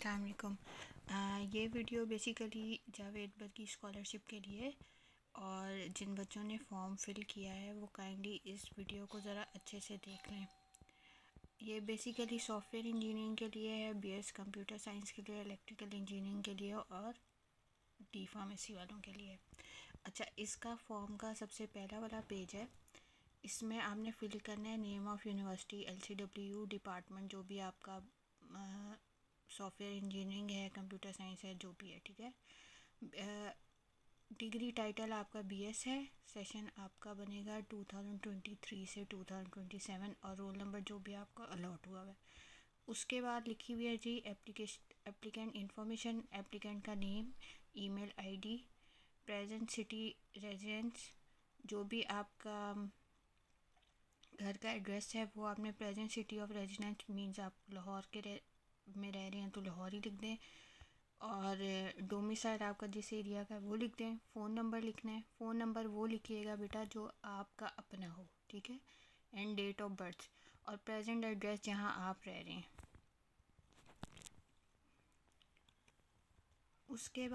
अस्सलाम वालेकुम। ये वीडियो बेसिकली जावेद बर की स्कॉलरशिप के लिए, और जिन बच्चों ने फॉर्म फिल किया है वो काइंडली इस वीडियो को ज़रा अच्छे से देख लें। ये बेसिकली सॉफ्टवेयर इंजीनियरिंग के लिए है, बीएस कंप्यूटर साइंस के लिए, इलेक्ट्रिकल इंजीनियरिंग के लिए और डी फार्मेसी वालों के लिए। अच्छा, इसका फॉर्म का सबसे पहला वाला पेज है। इसमें आपने फिल करना है name of university, LCW department, जो भी आपका सॉफ्टवेयर इंजीनियरिंग है, कंप्यूटर साइंस है, जो भी है, ठीक है। डिग्री टाइटल आपका BS है। सेशन आपका बनेगा 2023 से 2027 और रोल नंबर जो भी आपका अलॉट हुआ है। उसके बाद लिखी हुई है जी एप्लीकेंट इंफॉर्मेशन, एप्लीकेंट का name, email ID, present city residence, जो भी आपका घर का एड्रेस है वो आपने present city of residence means आप लाहौर के में रह रहे हैं तो लाहौर ही लिख दें, और डोमिसाइल आपका जिस एरिया का है वो लिख दें। फ़ोन नंबर लिखना है। फ़ोन नंबर वो लिखिएगा बेटा जो आपका अपना हो, ठीक है। एंड डेट ऑफ बर्थ और प्रेजेंट एड्रेस जहाँ आप रह रहे हैं। उसके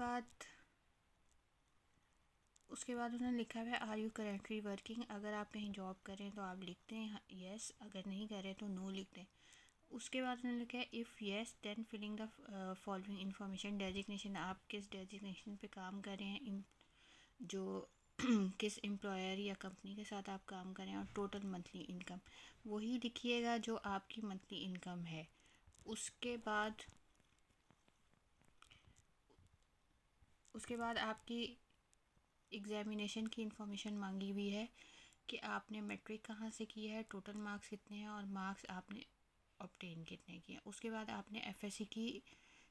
बाद उन्होंने लिखा हुआ है आर यू करेंटली वर्किंग। अगर आप कहीं जॉब करें तो आप लिखते हैं येस, अगर नहीं करें तो नो लिख दें। उसके बाद उन्होंने लिखा है if yes then filling the following information. Designation, आप किस डेजिग्नेशन पे काम कर रहे हैं, जो किस एम्प्लॉयर या कंपनी के साथ आप काम करें, और टोटल मंथली इनकम वही लिखिएगा जो आपकी मंथली इनकम है। उसके बाद आपकी एग्ज़ामिनेशन की इंफॉर्मेशन मांगी हुई है कि आपने मैट्रिक कहाँ से की है, टोटल मार्क्स कितने हैं और मार्क्स आपने ऑब्टेन कितने किए। उसके बाद आपने FSC की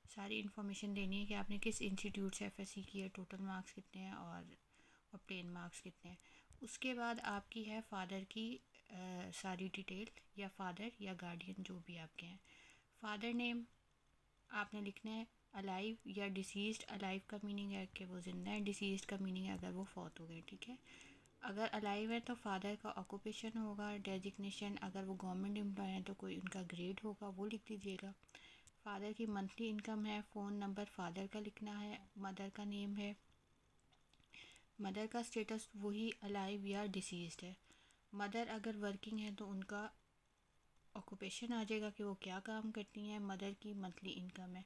सारी इन्फॉर्मेशन देनी है कि आपने किस इंस्टीट्यूट से FSC की है, टोटल मार्क्स कितने हैं और ऑब्टेन मार्क्स कितने हैं। उसके बाद आपकी है फादर की सारी डिटेल, या फादर या गार्डियन जो भी आपके हैं। फादर नेम आपने लिखना है अलाइव या डिसीज्ड। अलाइव का मीनिंग है कि वो ज़िंदा है, डिसीज्ड का मीनिंग है अगर वो फौत हो गए, ठीक है। अगर अलाइव है तो फादर का ऑक्यूपेशन होगा, डेजिग्नेशन, अगर वो गवर्नमेंट एम्प्लॉय है तो कोई उनका ग्रेड होगा वो लिख दीजिएगा। फादर की मंथली इनकम है। फ़ोन नंबर फादर का लिखना है। मदर का नेम है। मदर का स्टेटस वही अलाइव या डिसीज्ड है। मदर अगर वर्किंग है तो उनका ऑक्यूपेशन आ जाएगा कि वो क्या काम करती हैं। मदर की मंथली इनकम है।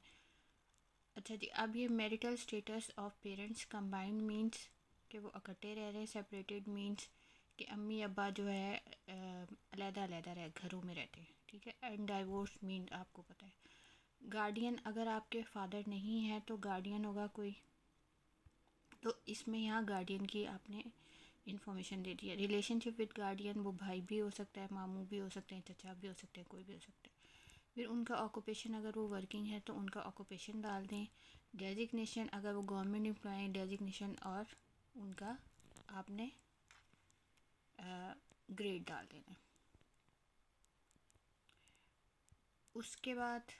अच्छा जी, अब ये marital status of parents combined means कि वो इकट्ठे रह रहे हैं। सेपरेटेड मींस कि अम्मी अब्बा जो है अलग-अलग रह घरों में रहते हैं, ठीक है। एंड डाइवोर्स मीन आपको पता है। गार्डियन, अगर आपके फादर नहीं है तो गार्डियन होगा कोई, तो इसमें यहाँ गार्डियन की आपने इन्फॉर्मेशन दे दी है। रिलेशनशिप विद गार्डियन, वो भाई भी हो सकता है, मामू भी हो सकते हैं, चचा भी हो सकते हैं, कोई भी हो सकते हैं। फिर उनका ऑक्यूपेशन, अगर वो वर्किंग है तो उनका ऑक्यूपेशन डाल दें। डेजिग्नेशन, अगर वो गवर्नमेंट एम्प्लॉय है, डेजिग्नेशन और उनका आपने ग्रेड डाल देना। उसके बाद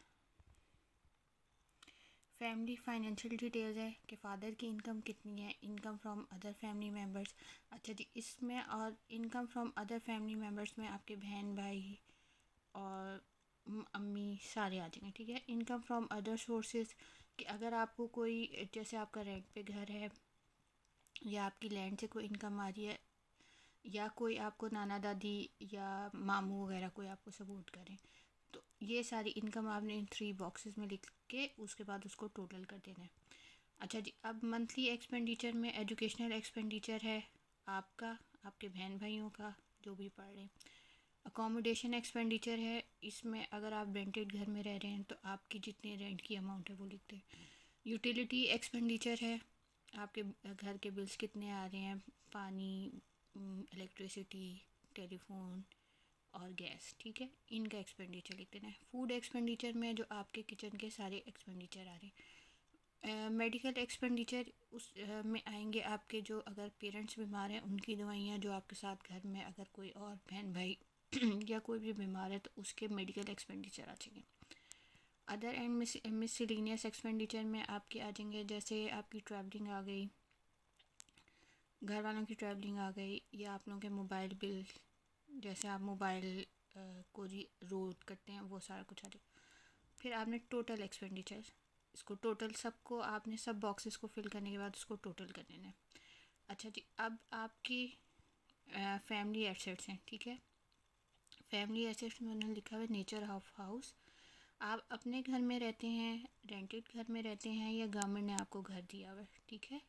फैमिली फाइनेंशियल डिटेल्स है कि फ़ादर की इनकम कितनी है, income from other family members. अच्छा जी, इसमें और income from other family members में आपके बहन भाई और अम्मी सारे आ जाएंगे, ठीक है। इनकम फ्रॉम अदर सोर्सेज कि अगर आपको कोई, जैसे आपका रेंट पे घर है या आपकी लैंड से कोई इनकम आ रही है, या कोई आपको नाना दादी या मामू वगैरह कोई आपको सपोर्ट करें, तो ये सारी इनकम आपने इन 3 बॉक्सेस में लिख के उसके बाद उसको टोटल कर देना है। अच्छा जी, अब मंथली एक्सपेंडिचर में एजुकेशनल एक्सपेंडिचर है आपका, आपके बहन भाइयों का जो भी पढ़ रहे हैं। अकोमोडेशन एक्सपेंडिचर है, इसमें अगर आप रेंटेड घर में रह रहे हैं तो आपकी जितनी रेंट की अमाउंट है वो लिख दें। यूटिलिटी एक्सपेंडिचर है, आपके घर के बिल्स कितने आ रहे हैं, पानी, इलेक्ट्रिसिटी, टेलीफोन और गैस, ठीक है। इनका एक्सपेंडिचर लिख देना है। फूड एक्सपेंडिचर में जो आपके किचन के सारे एक्सपेंडिचर आ रहे हैं। मेडिकल एक्सपेंडिचर उस में आएंगे आपके, जो अगर पेरेंट्स बीमार हैं उनकी दवाइयाँ, जो आपके साथ घर में अगर कोई और बहन भाई या कोई भी बीमार है तो उसके मेडिकल एक्सपेंडिचर आ जाएंगे। अदर एंड मिसलिनियस एक्सपेंडिचर में आपके आ जाएंगे, जैसे आपकी ट्रैवलिंग आ गई, घर वालों की ट्रैवलिंग आ गई, या आप लोगों के मोबाइल बिल, जैसे आप मोबाइल को रोड करते हैं वो सारा कुछ आ जाएगा। फिर आपने टोटल एक्सपेंडिचर इसको टोटल सबको आपने सब बॉक्सेस को फिल करने के बाद उसको टोटल कर लेना है। अच्छा जी, अब आपकी फैमिली एसेट्स हैं, ठीक है। फैमिली एसेट्स में उन्होंने लिखा हुआ है नेचर ऑफ हाउस। आप अपने घर में रहते हैं, रेंटेड घर में रहते हैं, या गवर्नमेंट ने आपको घर दिया हुआ है, ठीक है।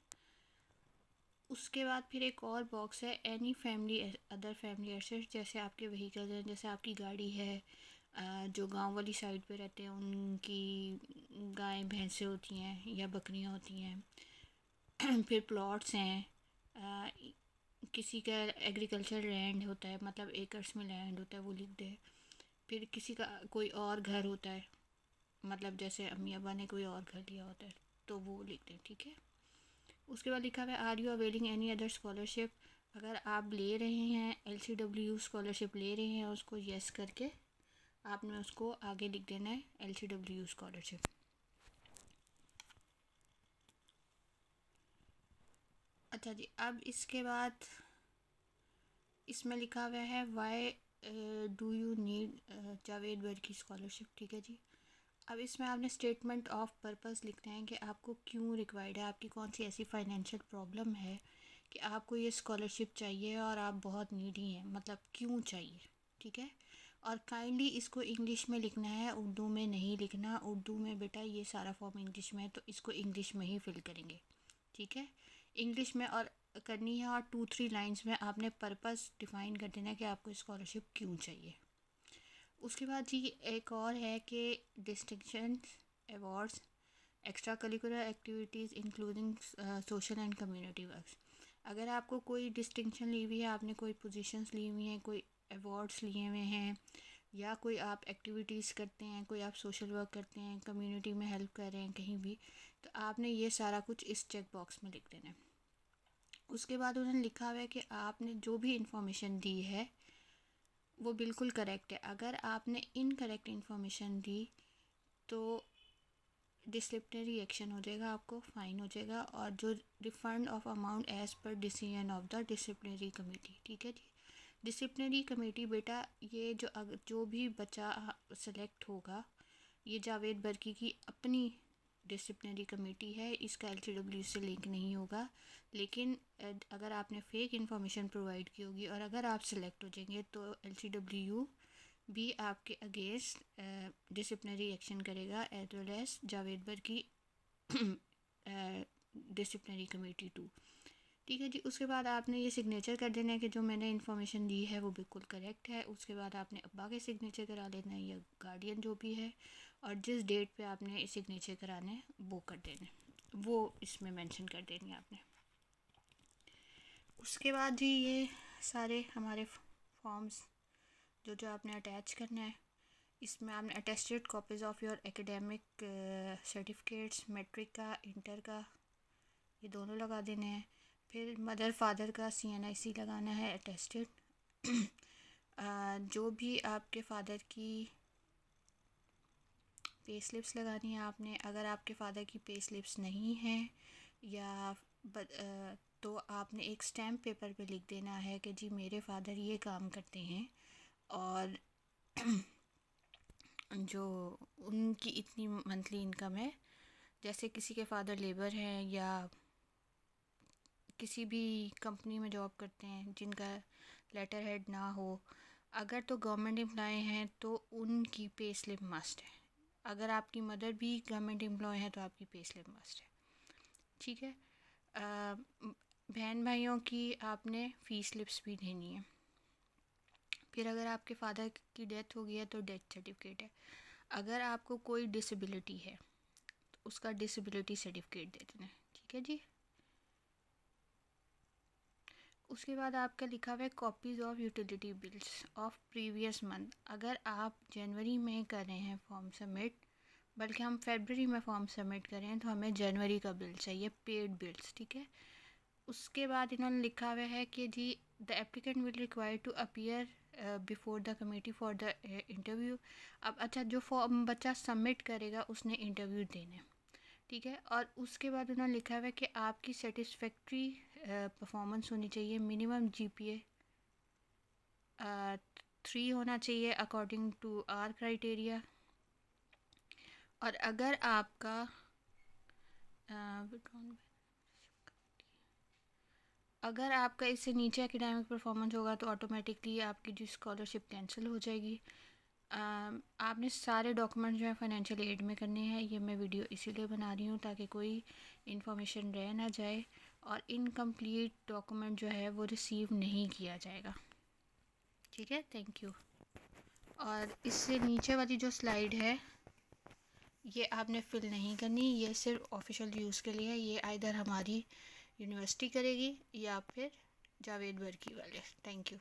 उसके बाद फिर एक और बॉक्स है any family other family assets, जैसे आपके व्हीकल हैं, जैसे आपकी गाड़ी है, जो गांव वाली साइड पे रहते हैं उनकी गाय भैंसें होती हैं या बकरियां होती हैं फिर प्लॉट्स हैं, अ, किसी का एग्रीकल्चर लैंड होता है, मतलब एकर्स में लैंड होता है, वो लिख दे। फिर किसी का कोई और घर होता है, मतलब जैसे अम्मी अब्बा ने कोई और घर लिया होता है, तो वो लिख दें, ठीक है। उसके बाद लिखा हुआ है are you availing any other scholarship. अगर आप ले रहे हैं LCW स्कॉलरशिप ले रहे हैं, उसको येस करके आपने उसको आगे लिख देना है LCW स्कॉलरशिप। अच्छा जी, अब इसके बाद इसमें लिखा हुआ है why do you need Javed Warki scholarship, ठीक है जी। अब इसमें आपने स्टेटमेंट ऑफ पर्पस लिखना है कि आपको क्यों रिक्वायर्ड है, आपकी कौन सी ऐसी फाइनेंशियल प्रॉब्लम है कि आपको ये स्कॉलरशिप चाहिए और आप बहुत नीडी हैं, मतलब क्यों चाहिए, ठीक है। और काइंडली इसको इंग्लिश में लिखना है, उर्दू में नहीं लिखना। उर्दू में बेटा ये सारा फॉर्म इंग्लिश में है, तो इसको इंग्लिश में ही फिल करेंगे, ठीक है, इंग्लिश में और करनी है। और 2-3 लाइंस में आपने पर्पस डिफ़ाइन कर देना है कि आपको स्कॉलरशिप क्यों चाहिए। उसके बाद जी एक और है कि distinction awards extra curricular activities including social and community works. अगर आपको कोई डिस्टिंक्शन ली हुई है, आपने कोई पोजीशंस ली हुई हैं, कोई अवार्ड्स लिए हुए हैं, या कोई आप एक्टिविटीज़ करते हैं, कोई आप सोशल वर्क करते हैं, कम्युनिटी में हेल्प कर रहे हैं कहीं भी, तो आपने ये सारा कुछ इस चेक बॉक्स में लिख देना है। उसके बाद उन्होंने लिखा हुआ है कि आपने जो भी इंफॉर्मेशन दी है वो बिल्कुल करेक्ट है। अगर आपने इनकरेक्ट इंफॉर्मेशन दी तो डिसिप्लिनरी एक्शन हो जाएगा, आपको फ़ाइन हो जाएगा, और जो refund of amount as per decision of the disciplinary committee, ठीक है जी। डिसिप्लिनरी कमेटी बेटा ये जो भी बच्चा सेलेक्ट होगा, ये जावेद बर्की की अपनी डिसिप्लिनरी कमेटी है, इसका LCW से लिंक नहीं होगा। लेकिन अगर आपने फेक इन्फॉर्मेशन प्रोवाइड की होगी और अगर आप सेलेक्ट हो जाएंगे तो LCW भी आपके अगेंस्ट डिसिप्लिनरी एक्शन करेगा, as well as Javed बर्की disciplinary committee 2, ठीक है जी। उसके बाद आपने ये सिग्नेचर कर देना है कि जो मैंने इन्फॉर्मेशन दी है वो बिल्कुल करेक्ट है। उसके बाद आपने अब्बा के सिग्नेचर करा लेना है या गार्डियन जो भी है, और जिस डेट पे आपने सिग्नेचर कराने हैं वो कर देने, वो इसमें मेंशन कर देनी है आपने। उसके बाद जी ये सारे हमारे फॉर्म्स जो आपने अटैच करना है, इसमें आपने attested copies of your academic certificates, matric का, इंटर का, ये दोनों लगा देने हैं। फिर मदर फादर का CNIC लगाना है अटेस्टेड। जो भी आपके फादर की पे स्लिप्स लगानी है आपने। अगर आपके फादर की पे स्लिप्स नहीं हैं या तो आपने एक स्टैम्प पेपर पे लिख देना है कि जी मेरे फादर ये काम करते हैं और जो उनकी इतनी मंथली इनकम है। जैसे किसी के फादर लेबर हैं या किसी भी कंपनी में जॉब करते हैं जिनका लेटर हेड ना हो, अगर तो गवर्नमेंट एम्प्लॉय हैं तो उनकी पे स्लिप मस्ट है। अगर आपकी मदर भी गवर्नमेंट एम्प्लॉय है तो आपकी पे स्लिप मस्ट है, ठीक है। बहन भाइयों की आपने फ़ी स्लिप्स भी देनी है। फिर अगर आपके फादर की डेथ हो गई है तो डेथ सर्टिफिकेट है। अगर आपको कोई डिसेबिलिटी है तो उसका डिसेबिलिटी सर्टिफिकेट दे देना है, ठीक है जी। उसके बाद आपका लिखा हुआ है copies of utility bills of previous month. अगर आप जनवरी में कर रहे हैं फॉर्म सबमिट, बल्कि हम फरवरी में फॉर्म सबमिट कर रहे हैं, तो हमें जनवरी का बिल चाहिए, पेड बिल्स, ठीक है। उसके बाद इन्होंने लिखा हुआ है कि जी the applicant will require to appear before the committee for the interview. अब अच्छा, जो फॉर्म बच्चा सबमिट करेगा उसने इंटरव्यू देना, ठीक है। और उसके बाद उन्होंने लिखा हुआ है कि आपकी सेटिस्फैक्ट्री परफॉर्मेंस होनी चाहिए, मिनिमम GPA 3 होना चाहिए अकॉर्डिंग टू आर क्राइटेरिया। और अगर आपका अगर आपका इससे नीचे एकेडमिक परफॉर्मेंस होगा तो ऑटोमेटिकली आपकी जो स्कॉलरशिप कैंसिल हो जाएगी। आपने सारे डॉक्यूमेंट जो है फाइनेंशियल एड में करने हैं। ये मैं वीडियो इसीलिए बना रही हूँ ताकि कोई इन्फॉर्मेशन रह ना जाए, और इनकम्प्लीट डॉक्यूमेंट जो है वो रिसीव नहीं किया जाएगा। ठीक है, थैंक यू। और इससे नीचे वाली जो स्लाइड है ये आपने फिल नहीं करनी, ये सिर्फ ऑफिशियल यूज़ के लिए है। ये आइदर हमारी यूनिवर्सिटी करेगी या फिर जावेद वर्की वाले। Thank you.